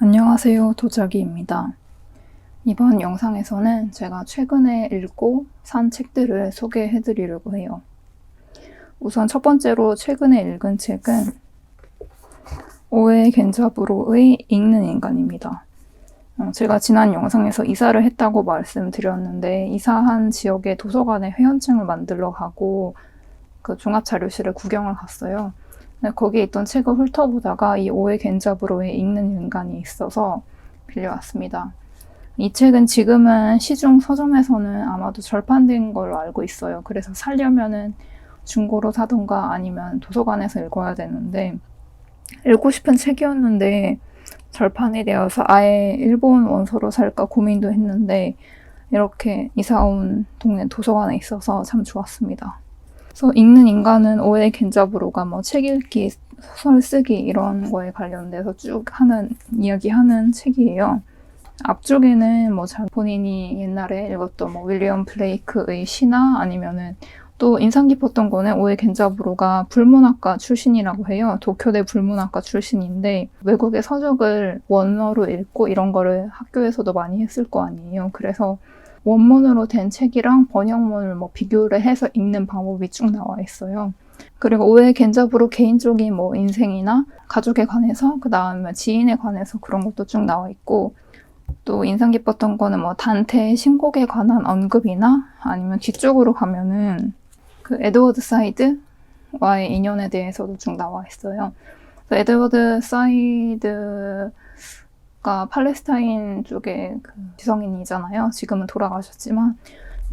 안녕하세요, 도자기입니다. 이번 영상에서는 제가 최근에 읽고 산 책들을 소개해 드리려고 해요. 우선 첫 번째로 최근에 읽은 책은 오에 겐자부로의 읽는 인간입니다. 제가 지난 영상에서 이사를 했다고 말씀드렸는데 이사한 지역의 도서관에 회원증을 만들러 가고 그 종합자료실을 구경을 갔어요. 거기에 있던 책을 훑어보다가 이 오에 겐자부로의 읽는 인간이 있어서 빌려왔습니다. 이 책은 지금은 시중 서점에서는 아마도 절판된 걸로 알고 있어요. 그래서 사려면은 중고로 사던가 아니면 도서관에서 읽어야 되는데 읽고 싶은 책이었는데 절판이 되어서 아예 일본 원서로 살까 고민도 했는데 이렇게 이사 온 동네 도서관에 있어서 참 좋았습니다. 그래서 읽는 인간은 오에 겐자부로가 책 읽기, 소설 쓰기 이런 거에 관련돼서 쭉 이야기하는 책이에요. 앞쪽에는 본인이 옛날에 읽었던 윌리엄 블레이크의 시나 아니면은 또 인상 깊었던 거는 오에 겐자부로가 불문학과 출신이라고 해요. 도쿄대 불문학과 출신인데 외국의 서적을 원어로 읽고 이런 거를 학교에서도 많이 했을 거 아니에요. 그래서 원문으로 된 책이랑 번역문을 비교를 해서 읽는 방법이 쭉 나와 있어요. 그리고 오에 겐자부로 개인적인 인생이나 가족에 관해서 그 다음에 지인에 관해서 그런 것도 쭉 나와 있고 또 인상 깊었던 거는 단테의 신곡에 관한 언급이나 아니면 뒤쪽으로 가면은 그 에드워드 사이드와의 인연에 대해서도 쭉 나와 있어요. 그래서 에드워드 사이드 팔레스타인 쪽의 지성인이잖아요. 지금은 돌아가셨지만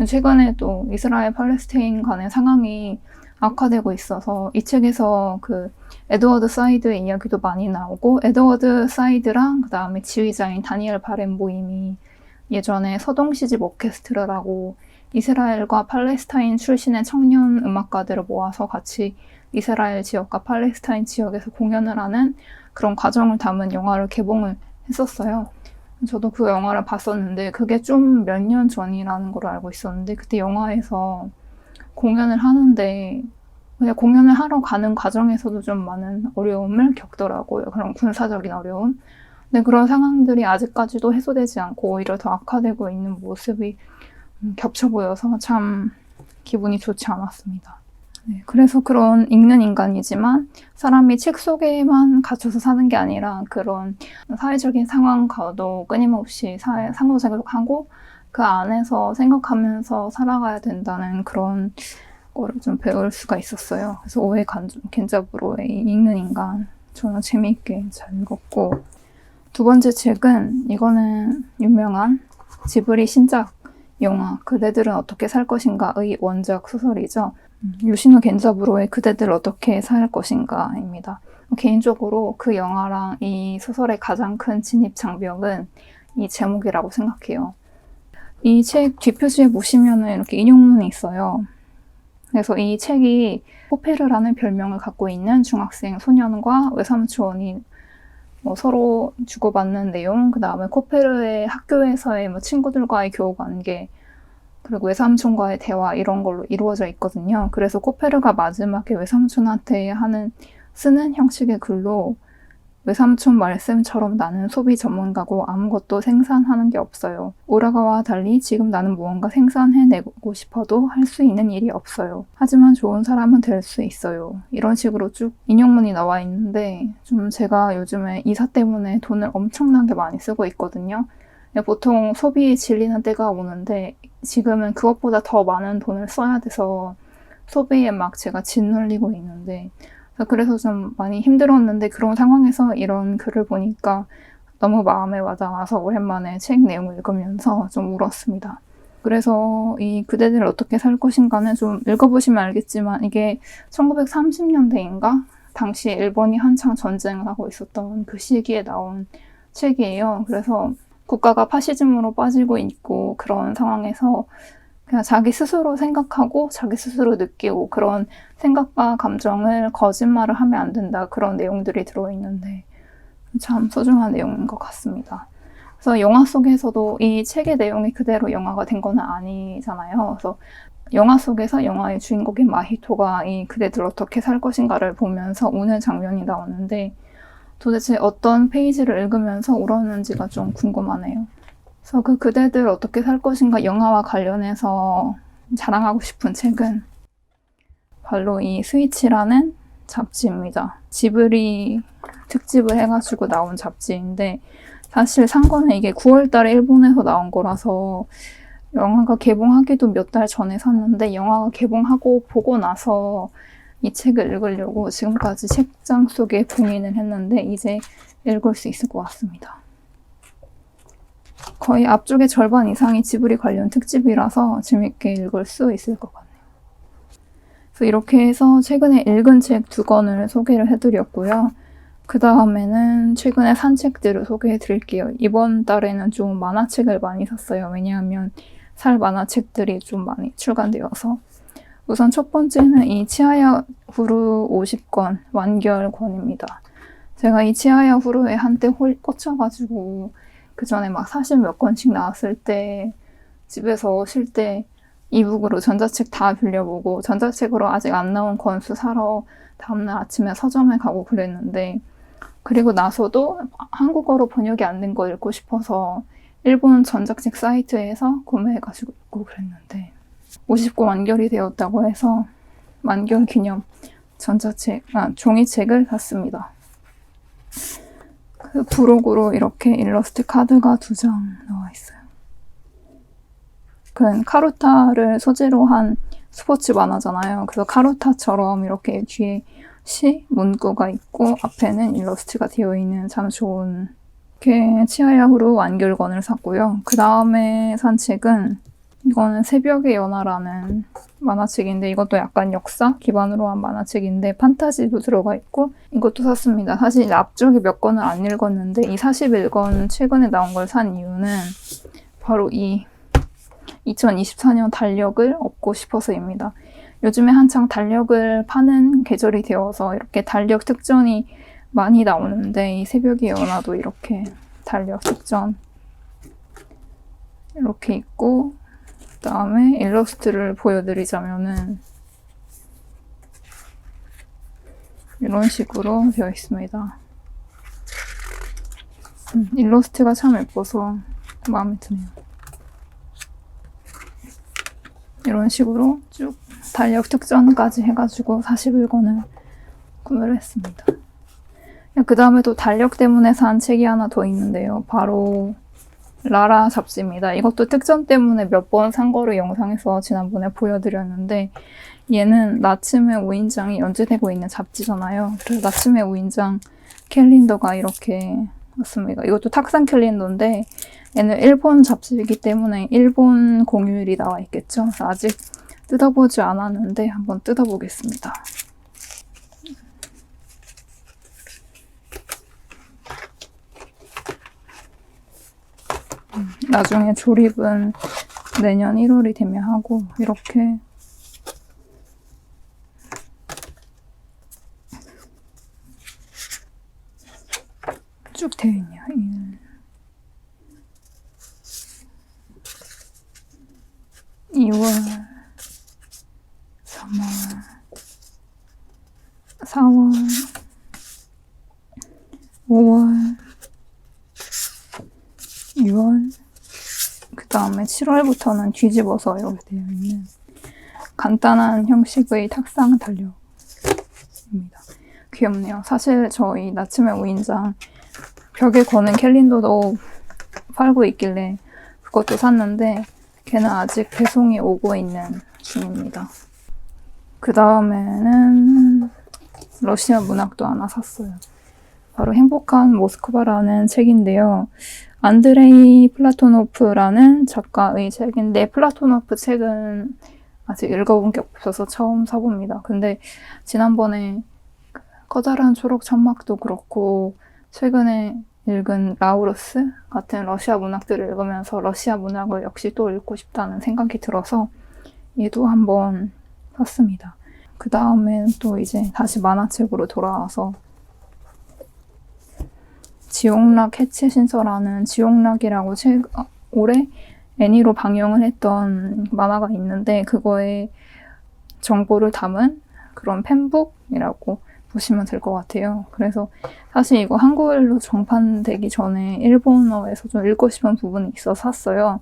최근에 또 이스라엘 팔레스타인 간의 상황이 악화되고 있어서 이 책에서 에드워드 사이드의 이야기도 많이 나오고 에드워드 사이드랑 그 다음에 지휘자인 다니엘 바렌보임이 예전에 서동시집 오케스트라라고 이스라엘과 팔레스타인 출신의 청년 음악가들을 모아서 같이 이스라엘 지역과 팔레스타인 지역에서 공연을 하는 그런 과정을 담은 영화를 개봉을 했었어요. 저도 그 영화를 봤었는데 그게 좀 몇 년 전이라는 걸 알고 있었는데 그때 영화에서 공연을 하는데 그냥 공연을 하러 가는 과정에서도 좀 많은 어려움을 겪더라고요. 그런 군사적인 어려움. 근데 그런 상황들이 아직까지도 해소되지 않고 오히려 더 악화되고 있는 모습이 겹쳐 보여서 참 기분이 좋지 않았습니다. 그래서 그런 읽는 인간이지만 사람이 책 속에만 갇혀서 사는 게 아니라 그런 사회적인 상황과도 끊임없이 상호작용하고 그 안에서 생각하면서 살아가야 된다는 그런 거를 좀 배울 수가 있었어요. 그래서 오에 겐자부로의 읽는 인간 저는 재미있게 잘 읽었고 두 번째 책은 이거는 유명한 지브리 신작 영화 그대들은 어떻게 살 것인가의 원작 소설이죠. 요시노 겐자부로의 그대들 어떻게 살 것인가입니다. 개인적으로 그 영화랑 이 소설의 가장 큰 진입 장벽은 이 제목이라고 생각해요. 이 책 뒷표지에 보시면 이렇게 인용문이 있어요. 그래서 이 책이 코페르라는 별명을 갖고 있는 중학생 소년과 외삼촌이 서로 주고받는 내용, 그 다음에 코페르의 학교에서의 친구들과의 교우관계, 그리고 외삼촌과의 대화 이런 걸로 이루어져 있거든요. 그래서 코페르가 마지막에 외삼촌한테 쓰는 형식의 글로 외삼촌 말씀처럼 나는 소비 전문가고 아무것도 생산하는 게 없어요. 오라가와 달리 지금 나는 무언가 생산해내고 싶어도 할 수 있는 일이 없어요. 하지만 좋은 사람은 될 수 있어요. 이런 식으로 쭉 인용문이 나와 있는데 좀 제가 요즘에 이사 때문에 돈을 엄청나게 많이 쓰고 있거든요. 보통 소비에 질리는 때가 오는데 지금은 그것보다 더 많은 돈을 써야 돼서 소비에 제가 짓눌리고 있는데 그래서 좀 많이 힘들었는데 그런 상황에서 이런 글을 보니까 너무 마음에 와닿아서 오랜만에 책 내용을 읽으면서 좀 울었습니다. 그래서 이 그대들 어떻게 살 것인가는 좀 읽어보시면 알겠지만 이게 1930년대인가? 당시 일본이 한창 전쟁을 하고 있었던 그 시기에 나온 책이에요. 그래서 국가가 파시즘으로 빠지고 있고 그런 상황에서 그냥 자기 스스로 생각하고 자기 스스로 느끼고 그런 생각과 감정을 거짓말을 하면 안 된다. 그런 내용들이 들어있는데 참 소중한 내용인 것 같습니다. 그래서 영화 속에서도 이 책의 내용이 그대로 영화가 된 건 아니잖아요. 그래서 영화 속에서 영화의 주인공인 마히토가 이 그대들 어떻게 살 것인가를 보면서 우는 장면이 나오는데 도대체 어떤 페이지를 읽으면서 울었는지가 좀 궁금하네요. 그래서 그 그대들 어떻게 살 것인가 영화와 관련해서 자랑하고 싶은 책은 바로 이 스위치라는 잡지입니다. 지브리 특집을 해가지고 나온 잡지인데 사실 산 거는 이게 9월 달에 일본에서 나온 거라서 영화가 개봉하기도 몇 달 전에 샀는데 영화가 개봉하고 보고 나서 이 책을 읽으려고 지금까지 책장 속에 봉인을 했는데 이제 읽을 수 있을 것 같습니다. 거의 앞쪽의 절반 이상이 지브리 관련 특집이라서 재밌게 읽을 수 있을 것 같네요. 그래서 이렇게 해서 최근에 읽은 책 2권을 소개를 해드렸고요. 그 다음에는 최근에 산 책들을 소개해드릴게요. 이번 달에는 좀 만화책을 많이 샀어요. 왜냐하면 살 만화책들이 좀 많이 출간되어서. 우선 첫 번째는 이 치하야 후루 50권 완결권입니다. 제가 이 치하야 후루에 한때 꽂혀가지고 그 전에 막 40몇 권씩 나왔을 때 집에서 쉴 때 이북으로 전자책 다 빌려보고 전자책으로 아직 안 나온 권수 사러 다음날 아침에 서점에 가고 그랬는데 그리고 나서도 한국어로 번역이 안 된 거 읽고 싶어서 일본 전자책 사이트에서 구매해가지고 읽고 그랬는데 50권 완결이 되었다고 해서 완결 기념 종이책을 샀습니다. 그 부록으로 이렇게 일러스트 카드가 2장 나와 있어요. 그 카루타를 소재로 한 스포츠 만화잖아요. 그래서 카루타처럼 이렇게 뒤에 시 문구가 있고 앞에는 일러스트가 되어 있는 참 좋은 이렇게 치하야 후루 완결권을 샀고요. 그 다음에 산 책은 이거는 새벽의 연화라는 만화책인데 이것도 약간 역사 기반으로 한 만화책인데 판타지도 들어가 있고 이것도 샀습니다. 사실 앞쪽에 몇 권을 안 읽었는데 이 41권 최근에 나온 걸 산 이유는 바로 이 2024년 달력을 얻고 싶어서입니다. 요즘에 한창 달력을 파는 계절이 되어서 이렇게 달력 특전이 많이 나오는데 이 새벽의 연화도 이렇게 달력 특전 이렇게 있고 그 다음에 일러스트를 보여드리자면은 이런 식으로 되어 있습니다. 일러스트가 참 예뻐서 마음에 드네요. 이런 식으로 쭉 달력 특전까지 해가지고 41권을 구매를 했습니다. 그 다음에 또 달력 때문에 산 책이 하나 더 있는데요. 바로 라라 잡지입니다. 이것도 특전 때문에 몇 번 산 거를 영상에서 지난번에 보여드렸는데 얘는 나츠메 우인장이 연재되고 있는 잡지잖아요. 그래서 나츠메 우인장 캘린더가 이렇게 왔습니다. 이것도 탁상 캘린더인데 얘는 일본 잡지이기 때문에 일본 공휴일이 나와 있겠죠. 그래서 아직 뜯어보지 않았는데 한번 뜯어보겠습니다. 나중에 조립은 내년 1월이 되면 하고 이렇게 쭉 되어 있네요. 2월, 3월, 4월, 5월, 6월, 그 다음에 7월부터는 뒤집어서 이렇게 되어 있는 간단한 형식의 탁상 달력입니다. 귀엽네요. 사실 저희 나츠메 우인장 벽에 거는 캘린더도 팔고 있길래 그것도 샀는데 걔는 아직 배송이 오고 있는 중입니다. 그 다음에는 러시아 문학도 하나 샀어요. 바로 행복한 모스크바라는 책인데요. 안드레이 플라토노프라는 작가의 책인데 플라토노프 책은 아직 읽어본 게 없어서 처음 사봅니다. 근데 지난번에 커다란 초록 천막도 그렇고 최근에 읽은 라우루스 같은 러시아 문학들을 읽으면서 러시아 문학을 역시 또 읽고 싶다는 생각이 들어서 얘도 한번 샀습니다. 그 다음엔 또 이제 다시 만화책으로 돌아와서 지옥락 해체 신서라는 지옥락이라고 올해 애니로 방영을 했던 만화가 있는데 그거에 정보를 담은 그런 팬북이라고 보시면 될 것 같아요. 그래서 사실 이거 한국어로 정판되기 전에 일본어에서 좀 읽고 싶은 부분이 있어서 샀어요.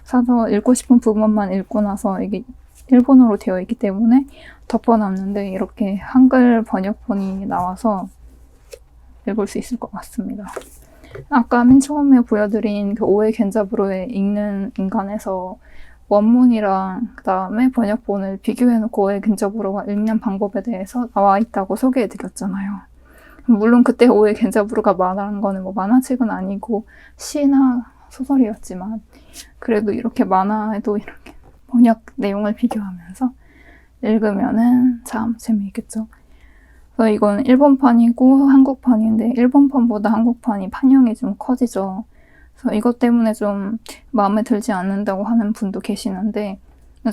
사서 읽고 싶은 부분만 읽고 나서 이게 일본어로 되어 있기 때문에 덮어놨는데 이렇게 한글 번역본이 나와서 읽을 수 있을 것 같습니다. 아까 맨 처음에 보여드린 그 오에 겐자부로의 읽는 인간에서 원문이랑 그 다음에 번역본을 비교해놓고 오에 겐자부로가 읽는 방법에 대해서 나와 있다고 소개해드렸잖아요. 물론 그때 오에 겐자부로가 말한 거는 뭐 만화책은 아니고 시나 소설이었지만 그래도 이렇게 만화에도 이렇게 번역 내용을 비교하면서 읽으면은 참 재미있겠죠. 그래서 이건 일본판이고 한국판인데 일본판보다 한국판이 판형이 좀 커지죠. 그래서 이것 때문에 좀 마음에 들지 않는다고 하는 분도 계시는데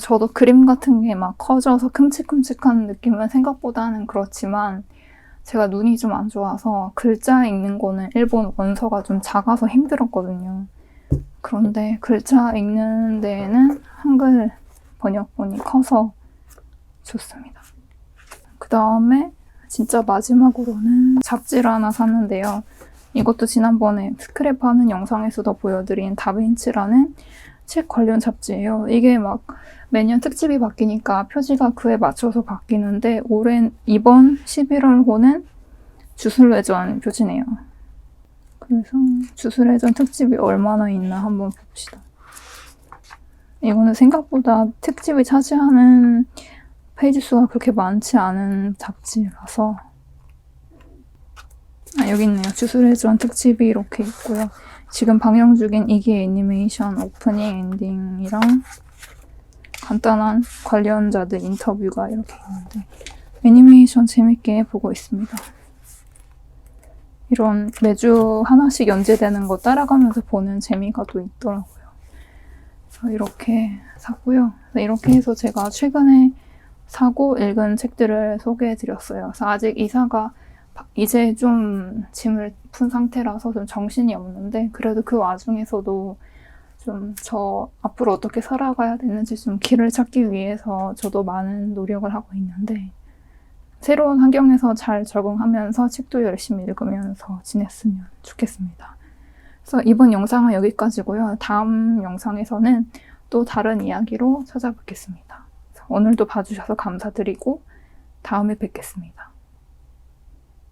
저도 그림 같은 게 막 커져서 큼직큼직한 느낌은 생각보다는 그렇지만 제가 눈이 좀 안 좋아서 글자 읽는 거는 일본 원서가 좀 작아서 힘들었거든요. 그런데 글자 읽는 데에는 한글 번역본이 커서 좋습니다. 그 다음에 진짜 마지막으로는 잡지를 하나 샀는데요. 이것도 지난번에 스크랩하는 영상에서도 보여드린 다빈치라는 책 관련 잡지예요. 이게 막 매년 특집이 바뀌니까 표지가 그에 맞춰서 바뀌는데 이번 11월호는 주술회전 표지네요. 그래서 주술회전 특집이 얼마나 있나 한번 봅시다. 이거는 생각보다 특집이 차지하는 페이지 수가 그렇게 많지 않은 잡지라서 여기 있네요. 주술회전 특집이 이렇게 있고요. 지금 방영 중인 2기 애니메이션 오프닝 엔딩이랑 간단한 관련자들 인터뷰가 이렇게 있는데 애니메이션 재밌게 보고 있습니다. 이런 매주 하나씩 연재되는 거 따라가면서 보는 재미가 또 있더라고요. 그래서 이렇게 샀고요. 이렇게 해서 제가 최근에 사고 읽은 책들을 소개해드렸어요. 그래서 아직 이사가 이제 좀 짐을 푼 상태라서 좀 정신이 없는데 그래도 그 와중에서도 좀 저 앞으로 어떻게 살아가야 되는지 좀 길을 찾기 위해서 저도 많은 노력을 하고 있는데 새로운 환경에서 잘 적응하면서 책도 열심히 읽으면서 지냈으면 좋겠습니다. 그래서 이번 영상은 여기까지고요. 다음 영상에서는 또 다른 이야기로 찾아뵙겠습니다. 오늘도 봐주셔서 감사드리고 다음에 뵙겠습니다.